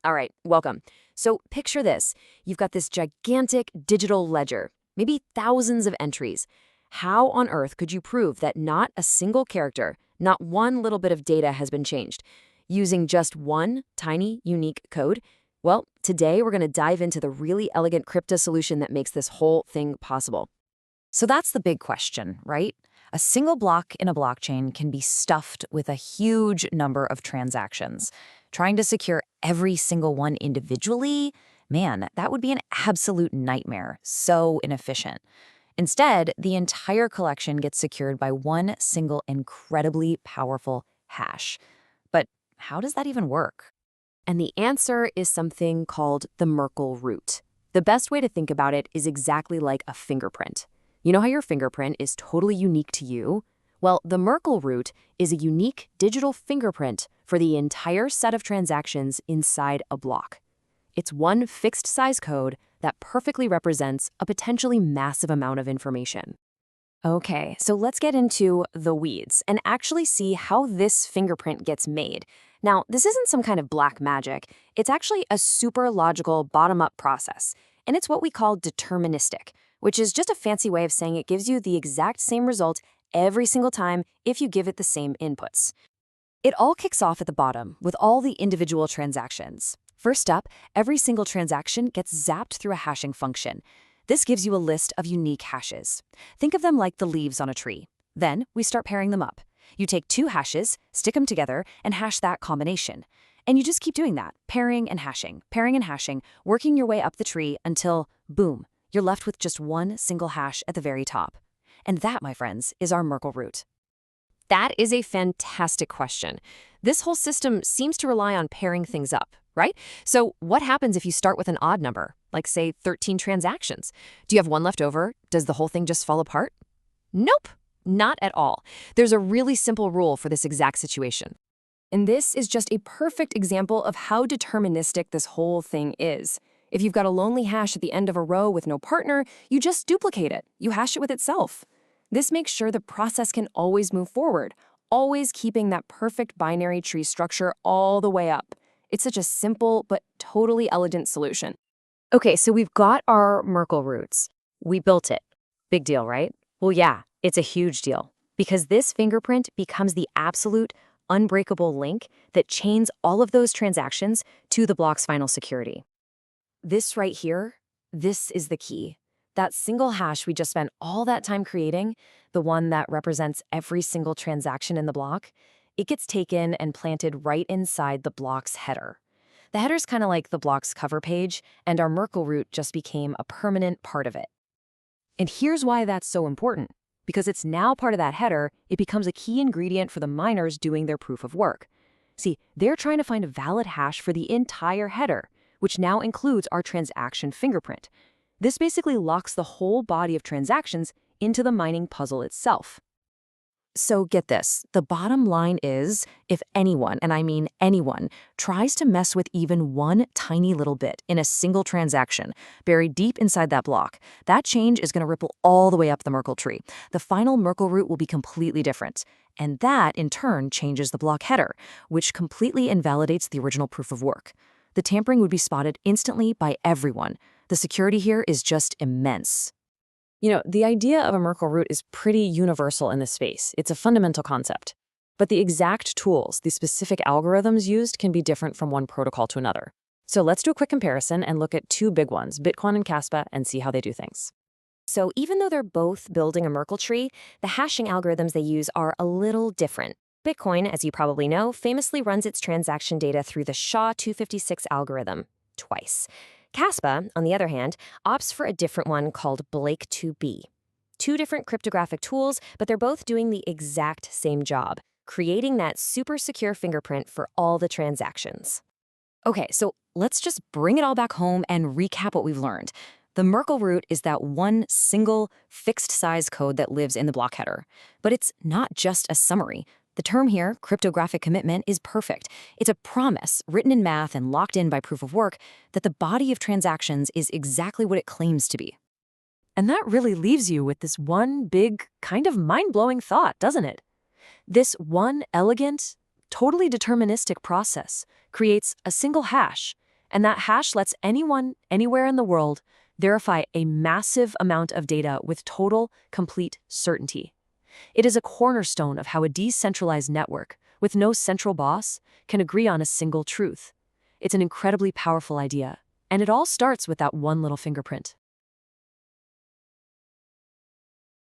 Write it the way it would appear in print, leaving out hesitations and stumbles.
All right, welcome. So picture this. You've got this gigantic digital ledger, maybe thousands of entries. How on earth could you prove that not a single character, not one little bit of data has been changed? Using just one tiny, unique code? Well, today we're going to dive into the really elegant crypto solution that makes this whole thing possible. So that's the big question, right? A single block in a blockchain can be stuffed with a huge number of transactions. Trying to secure every single one individually, man, that would be an absolute nightmare, so inefficient. Instead, the entire collection gets secured by one single incredibly powerful hash. But how does that even work? And the answer is something called the Merkle Root. The best way to think about it is exactly like a fingerprint. You know how your fingerprint is totally unique to you? Well, the Merkle Root is a unique digital fingerprint for the entire set of transactions inside a block. It's one fixed size code that perfectly represents a potentially massive amount of information. Okay, so let's get into the weeds and actually see how this fingerprint gets made. Now, this isn't some kind of black magic. It's actually a super logical bottom-up process, and it's what we call deterministic, which is just a fancy way of saying it gives you the exact same result every single time if you give it the same inputs. It all kicks off at the bottom with all the individual transactions. First up, every single transaction gets zapped through a hashing function. This gives you a list of unique hashes. Think of them like the leaves on a tree. Then we start pairing them up. You take two hashes, stick them together, and hash that combination. And you just keep doing that, pairing and hashing, working your way up the tree until, boom, you're left with just one single hash at the very top. And that, my friends, is our Merkle root. That is a fantastic question. This whole system seems to rely on pairing things up, right? So what happens if you start with an odd number, like say 13 transactions? Do you have one left over? Does the whole thing just fall apart? Nope, not at all. There's a really simple rule for this exact situation. And this is just a perfect example of how deterministic this whole thing is. If you've got a lonely hash at the end of a row with no partner, you just duplicate it. You hash it with itself. This makes sure the process can always move forward, always keeping that perfect binary tree structure all the way up. It's such a simple but totally elegant solution. Okay, so we've got our Merkle roots. We built it. Big deal, right? Well, yeah, it's a huge deal because this fingerprint becomes the absolute unbreakable link that chains all of those transactions to the block's final security. This right here, this is the key. That single hash we just spent all that time creating, the one that represents every single transaction in the block, it gets taken and planted right inside the block's header. The header's kind of like the block's cover page, and our Merkle root just became a permanent part of it. And here's why that's so important. Because it's now part of that header, it becomes a key ingredient for the miners doing their proof of work. See, they're trying to find a valid hash for the entire header, which now includes our transaction fingerprint. This basically locks the whole body of transactions into the mining puzzle itself. So get this, the bottom line is, if anyone, and I mean anyone, tries to mess with even one tiny little bit in a single transaction buried deep inside that block, that change is going to ripple all the way up the Merkle tree. The final Merkle root will be completely different. And that, in turn, changes the block header, which completely invalidates the original proof of work. The tampering would be spotted instantly by everyone. The security here is just immense. You know, the idea of a Merkle root is pretty universal in this space. It's a fundamental concept. But the exact tools, the specific algorithms used can be different from one protocol to another. So let's do a quick comparison and look at two big ones, Bitcoin and Kaspa, and see how they do things. So even though they're both building a Merkle tree, the hashing algorithms they use are a little different. Bitcoin, as you probably know, famously runs its transaction data through the SHA-256 algorithm twice. Kaspa, on the other hand, opts for a different one called Blake2B. Two different cryptographic tools, but they're both doing the exact same job, creating that super secure fingerprint for all the transactions. Okay, so let's just bring it all back home and recap what we've learned. The Merkle root is that one single, fixed-size code that lives in the block header. But it's not just a summary. The term here, cryptographic commitment, is perfect. It's a promise, written in math and locked in by proof of work, that the body of transactions is exactly what it claims to be. And that really leaves you with this one big, kind of mind-blowing thought, doesn't it? This one elegant, totally deterministic process creates a single hash, And that hash lets anyone, anywhere in the world, verify a massive amount of data with total, complete certainty. It is a cornerstone of how a decentralized network, with no central boss, can agree on a single truth. It's an incredibly powerful idea, and it all starts with that one little fingerprint.